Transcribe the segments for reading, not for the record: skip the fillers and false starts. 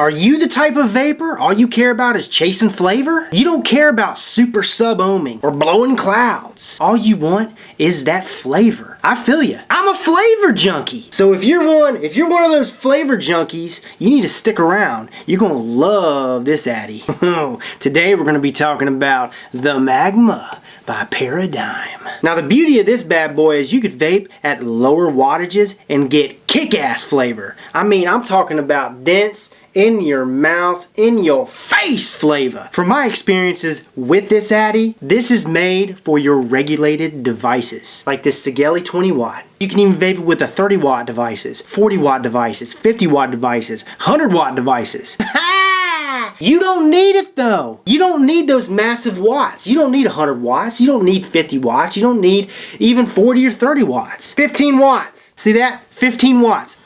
Are you the type of vapor all you care about is chasing flavor? You don't care about super sub-ohming or blowing clouds. All you want is that flavor. I feel you. I'm a flavor junkie. So if you're one of those flavor junkies, you need to stick around. You're gonna love this Addy. Today we're gonna be talking about the Magma by Paradigm. Now the beauty of this bad boy is you could vape at lower wattages and get kick-ass flavor. I mean, I'm talking about dense, in your mouth, in your face flavor. From my experiences with this Addy, this is made for your regulated devices, like this Sigeli 20 watt. You can even vape it with the 30 watt devices, 40 watt devices, 50 watt devices, 100 watt devices. You don't need it though. You don't need those massive watts. You don't need 100 watts. You don't need 50 watts. You don't need even 40 or 30 watts. 15 watts. See that? 15 watts.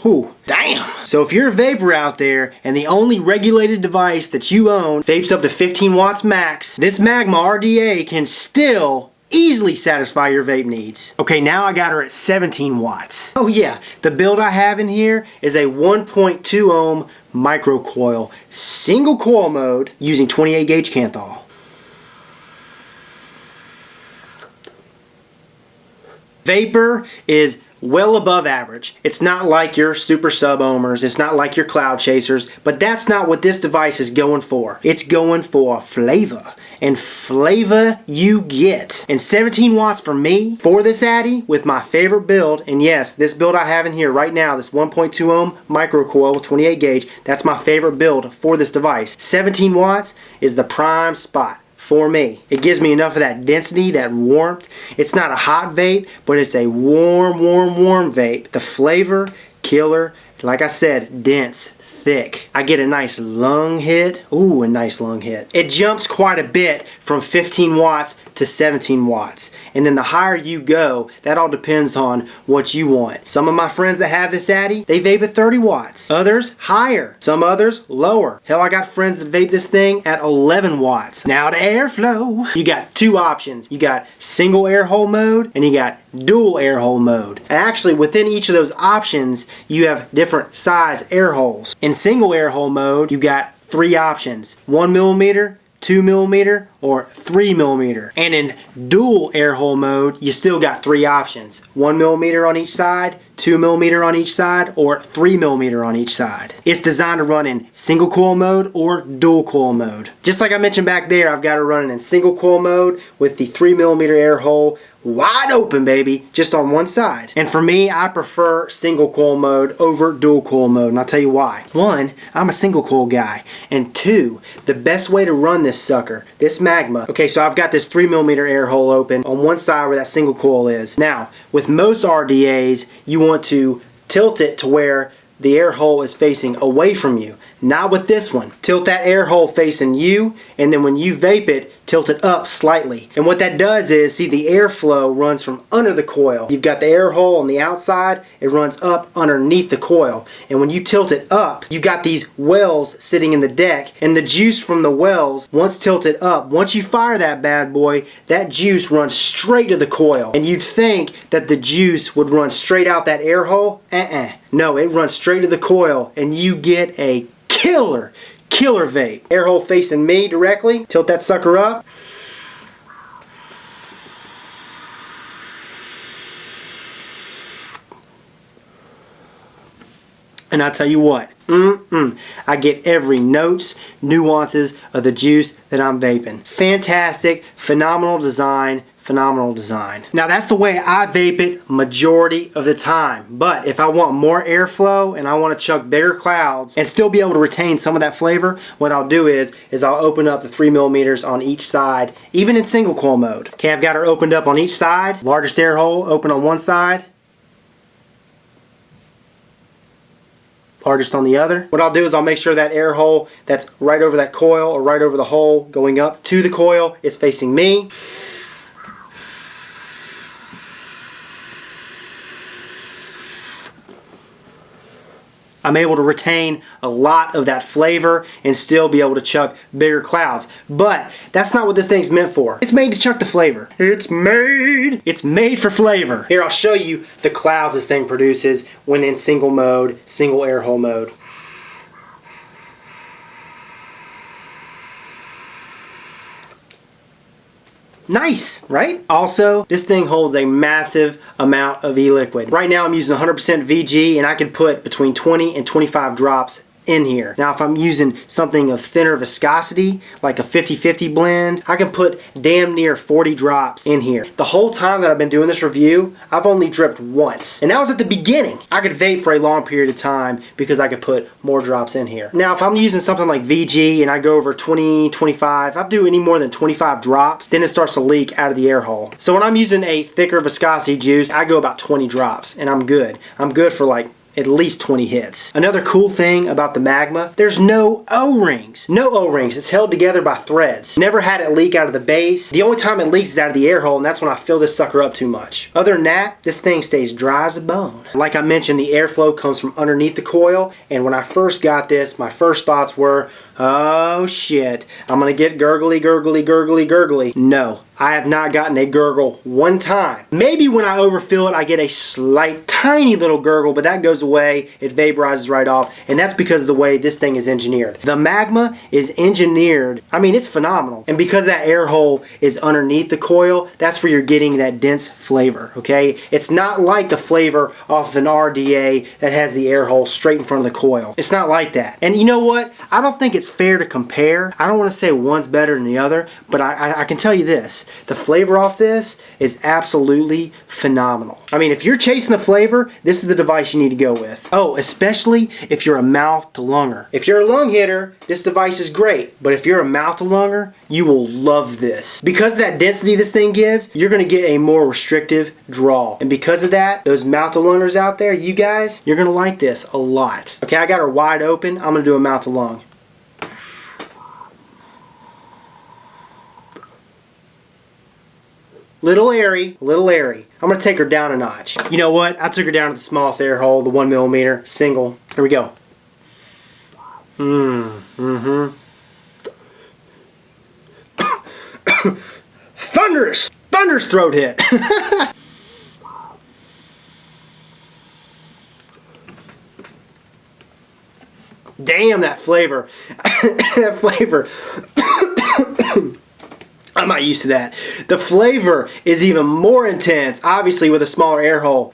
Ooh, damn. So if you're a vapor out there and the only regulated device that you own vapes up to 15 watts max, this Magma RDA can still easily satisfy your vape needs. Okay, now I got her at 17 watts. Oh yeah, the build I have in here is a 1.2 ohm micro coil, single coil mode using 28 gauge Kanthal. Vapor is well above average. It's not like your super sub-ohmers, it's not like your cloud chasers, but that's not what this device is going for. It's going for flavor, and flavor you get. And 17 watts for me, for this Addy, with my favorite build, and yes, this build I have in here right now, this 1.2 ohm micro coil with 28 gauge, that's my favorite build for this device. 17 watts is the prime spot for me. It gives me enough of that density, that warmth. It's not a hot vape, but it's a warm vape. The flavor, killer. Like I said, dense, thick. I get a nice lung hit. Ooh, a nice lung hit. It jumps quite a bit from 15 watts to 17 watts. And then the higher you go, that all depends on what you want. Some of my friends that have this Addy, they vape at 30 watts. Others, higher. Some others, lower. Hell, I got friends that vape this thing at 11 watts. Now to airflow. You got two options. You got single air hole mode and you got dual air hole mode. And actually within each of those options, you have different size air holes. In single air hole mode, you got three options: 1 millimeter, 2 millimeter, or 3 millimeter. And in dual air hole mode, you still got three options: 1 millimeter on each side, 2 millimeter on each side, or 3 millimeter on each side. It's designed to run in single coil mode or dual coil mode. Just like I mentioned back there, I've got it running in single coil mode with the 3 millimeter air hole wide open, baby, just on one side. And for me, I prefer single coil mode over dual coil mode, and I'll tell you why. One, I'm a single coil guy, and two, the best way to run this sucker, this Magma. Okay, so I've got this 3 millimeter air hole open on one side where that single coil is. Now, with most RDAs, you want to tilt it to where the air hole is facing away from you. Not with this one. Tilt that air hole facing you, and then when you vape it, tilt it up slightly. And what that does is, see, the airflow runs from under the coil. You've got the air hole on the outside, it runs up underneath the coil. And when you tilt it up, you got these wells sitting in the deck, and the juice from the wells, once tilted up, once you fire that bad boy, that juice runs straight to the coil. And you'd think that the juice would run straight out that air hole. No, it runs straight to the coil, and you get a killer vape. Air hole facing me directly. Tilt that sucker up. And I tell you what, I get every notes, nuances of the juice that I'm vaping. Fantastic, phenomenal design. Phenomenal design. Now that's the way I vape it majority of the time. But if I want more airflow and I want to chuck bigger clouds and still be able to retain some of that flavor, what I'll do is I'll open up the 3 millimeters on each side, even in single coil mode. Okay, I've got her opened up on each side. Largest air hole open on one side, largest on the other. What I'll do is I'll make sure that air hole that's right over that coil or right over the hole going up to the coil is facing me. I'm able to retain a lot of that flavor and still be able to chuck bigger clouds. But that's not what this thing's meant for. It's made to chuck the flavor. It's made for flavor. Here, I'll show you the clouds this thing produces when in single mode, single air hole mode. Nice, right? Also, this thing holds a massive amount of e-liquid. Right now I'm using 100% VG and I can put between 20 and 25 drops in here. Now if I'm using something of thinner viscosity, like a 50-50 blend, I can put damn near 40 drops in here. The whole time that I've been doing this review, I've only dripped once. And that was at the beginning. I could vape for a long period of time because I could put more drops in here. Now if I'm using something like VG and I go over 20, 25, if I do any more than 25 drops, then it starts to leak out of the air hole. So when I'm using a thicker viscosity juice, I go about 20 drops and I'm good. I'm good for like at least 20 hits. Another cool thing about the Magma, there's no O-rings. No O-rings. It's held together by threads. Never had it leak out of the base. The only time it leaks is out of the air hole, and that's when I fill this sucker up too much. Other than that, this thing stays dry as a bone. Like I mentioned, the airflow comes from underneath the coil, and when I first got this, my first thoughts were, oh shit, I'm gonna get gurgly, gurgly, gurgly, gurgly. No, I have not gotten a gurgle one time. Maybe when I overfill it, I get a slight, tiny little gurgle, but that goes away, it vaporizes right off, and that's because of the way this thing is engineered. The Magma is engineered, I mean, it's phenomenal. And because that air hole is underneath the coil, that's where you're getting that dense flavor, okay? It's not like the flavor off of an RDA that has the air hole straight in front of the coil. It's not like that. And you know what? I don't think it's fair to compare. I don't want to say one's better than the other, but I can tell you this. The flavor off this is absolutely phenomenal. I mean, if you're chasing the flavor, this is the device you need to go with. Oh, especially if you're a mouth to lunger. If you're a lung hitter, this device is great, but if you're a mouth to lunger, you will love this. Because of that density this thing gives, you're gonna get a more restrictive draw. And because of that, those mouth to lungers out there, you guys, you're gonna like this a lot. Okay, I got her wide open. I'm gonna do a mouth to lung. Little airy, little airy. I'm gonna take her down a notch. You know what? I took her down to the smallest air hole, the 1mm single. Here we go. Thunderous throat hit. Damn, that flavor. That flavor. I'm not used to that. The flavor is even more intense, obviously with a smaller air hole.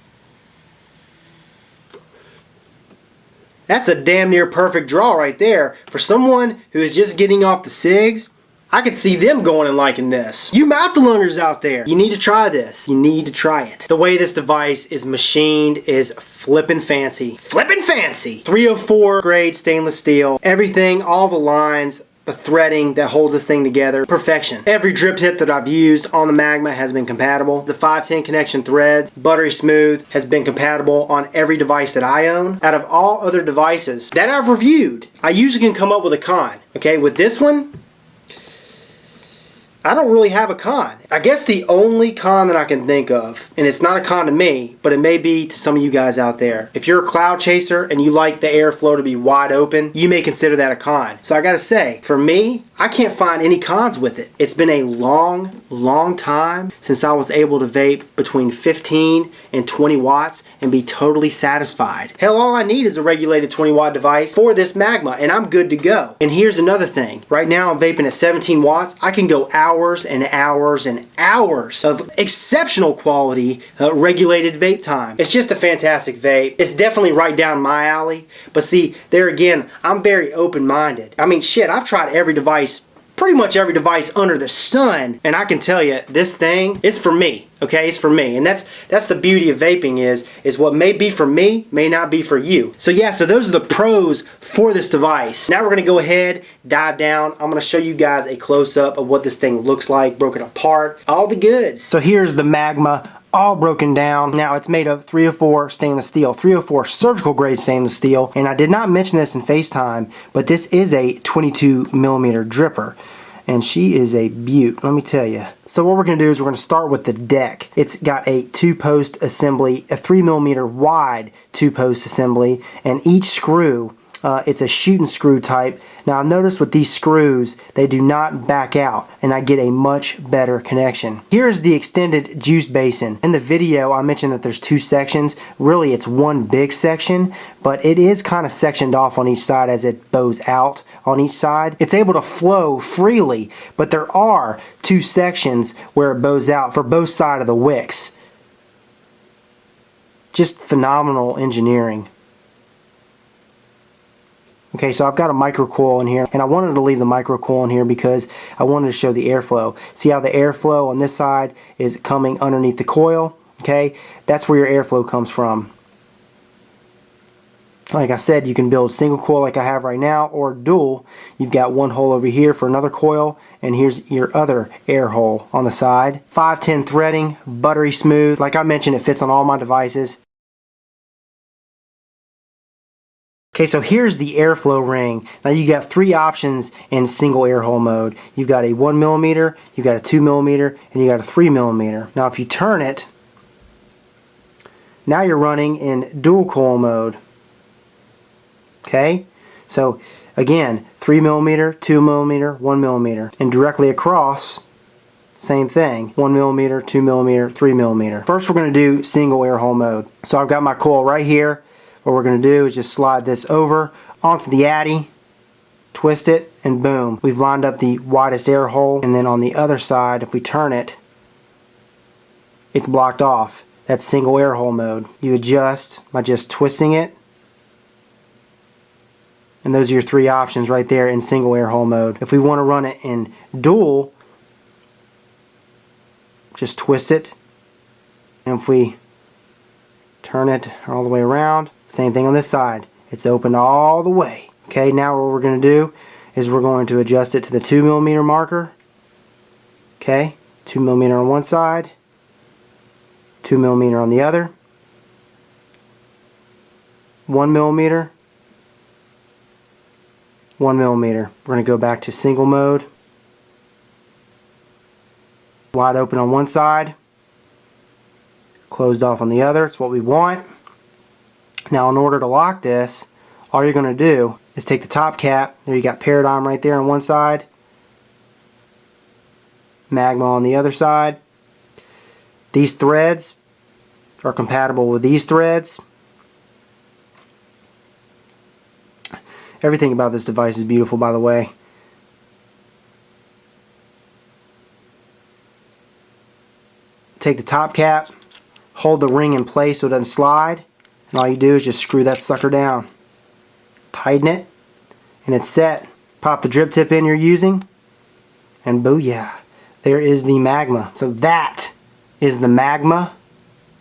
That's a damn near perfect draw right there. For someone who is just getting off the cigs, I could see them going and liking this. You mouth to lungers out there, you need to try this. You need to try it. The way this device is machined is flippin' fancy. Flippin' fancy! 304 grade stainless steel. Everything, all the lines, the threading that holds this thing together, perfection. Every drip tip that I've used on the Magma has been compatible. The 510 connection threads, buttery smooth, has been compatible on every device that I own. Out of all other devices that I've reviewed, I usually can come up with a con. Okay, with this one, I don't really have a con. I guess the only con that I can think of, and it's not a con to me, but it may be to some of you guys out there. If you're a cloud chaser and you like the airflow to be wide open, you may consider that a con. So I gotta say, for me, I can't find any cons with it. It's been a long time since I was able to vape between 15 and 20 watts and be totally satisfied. Hell, all I need is a regulated 20 watt device for this Magma and I'm good to go. And here's another thing. Right now I'm vaping at 17 watts. I can go hours and hours and hours of exceptional quality regulated vape time. It's just a fantastic vape. It's definitely right down my alley. But see, there again, I'm very open-minded. I mean, shit, I've tried every device, pretty much every device under the sun, and I can tell you, this thing, it's for me. Okay, it's for me, and that's the beauty of vaping is what may be for me may not be for you. So yeah, so those are the pros for this device. Now we're gonna go ahead, dive down. I'm gonna show you guys a close-up of what this thing looks like, broken apart, all the goods. So here's the Magma, all broken down. Now it's made of 304 stainless steel, 304 surgical grade stainless steel, and I did not mention this in FaceTime, but this is a 22mm dripper. and she is a beaut, let me tell you. So what we're going to do is we're going to start with the deck. It's got a 2-post assembly, a 3mm wide 2-post assembly, and each screw, it's a shooting screw type. Now I've noticed with these screws, they do not back out, and I get a much better connection. Here's the extended juice basin. In the video I mentioned that there's 2 sections. Really it's one big section, but it is kind of sectioned off on each side as it bows out on each side. It's able to flow freely, but there are 2 sections where it bows out for both sides of the wicks. Just phenomenal engineering. Okay, so I've got a microcoil in here, and I wanted to leave the microcoil in here because I wanted to show the airflow. See how the airflow on this side is coming underneath the coil? Okay, that's where your airflow comes from. Like I said, you can build single coil like I have right now, or dual. You've got one hole over here for another coil, and here's your other air hole on the side. 510 threading, buttery smooth. Like I mentioned, it fits on all my devices. Okay, so here's the airflow ring. Now you got 3 options in single air hole mode. You've got a 1mm, you've got a 2mm, and you got a 3mm. Now if you turn it, now you're running in dual coil mode. Okay, so again, 3mm, 2mm, 1mm, and directly across, same thing, 1mm, 2mm, 3mm. First we're going to do single air hole mode. So I've got my coil right here. What we're going to do is just slide this over onto the addy, twist it, and boom. We've lined up the widest air hole, and then on the other side, if we turn it, it's blocked off. That's single air hole mode. You adjust by just twisting it, and those are your 3 options right there in single air hole mode. If we want to run it in dual, just twist it, and if we turn it all the way around, same thing on this side. It's open all the way. Okay, now what we're going to do is we're going to adjust it to the 2mm marker. Okay, 2mm on one side, 2mm on the other, 1mm, 1mm. We're going to go back to single mode. Wide open on one side, closed off on the other. It's what we want. Now in order to lock this, all you're going to do is take the top cap. There you got Paradigm right there on one side, Magma on the other side. These threads are compatible with these threads. Everything about this device is beautiful, by the way. Take the top cap, hold the ring in place so it doesn't slide, and all you do is just screw that sucker down. Tighten it, and it's set. Pop the drip tip in you're using, and booyah, there is the Magma. So that is the Magma.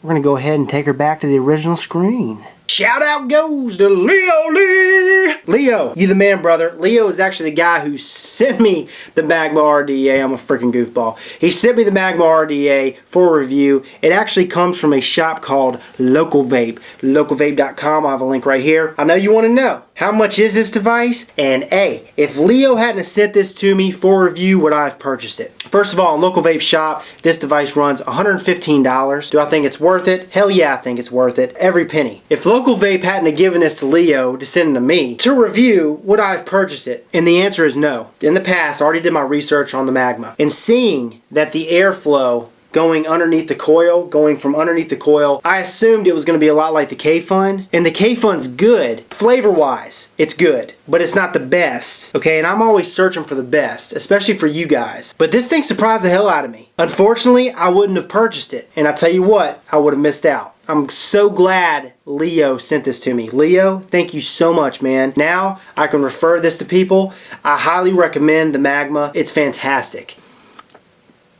We're going to go ahead and take her back to the original screen. Shout out goes to Leo Lee! Leo, you the man, brother. Leo is actually the guy who sent me the Magma RDA. I'm a freaking goofball. He sent me the Magma RDA for review. It actually comes from a shop called Local Vape. LocalVape.com. I'll have a link right here. I know you want to know, how much is this device? And hey, if Leo hadn't sent this to me for review, would I have purchased it? First of all, in Local Vape shop, this device runs $115. Do I think it's worth it? Hell yeah, I think it's worth it. Every penny. If Local Vape hadn't have given this to Leo to send to me to review, would I have purchased it? And the answer is no. In the past, I already did my research on the Magma. And seeing that the airflow going underneath the coil, going from underneath the coil, I assumed it was going to be a lot like the K-Fun. And the K-Fun's good. Flavor-wise, it's good. But it's not the best. Okay, and I'm always searching for the best, especially for you guys. But this thing surprised the hell out of me. Unfortunately, I wouldn't have purchased it. And I tell you what, I would have missed out. I'm so glad Leo sent this to me. Leo, thank you so much, man. Now, I can refer this to people. I highly recommend the Magma. It's fantastic.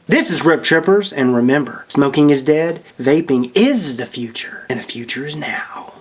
This is Rip Trippers, and remember, smoking is dead, vaping is the future, and the future is now.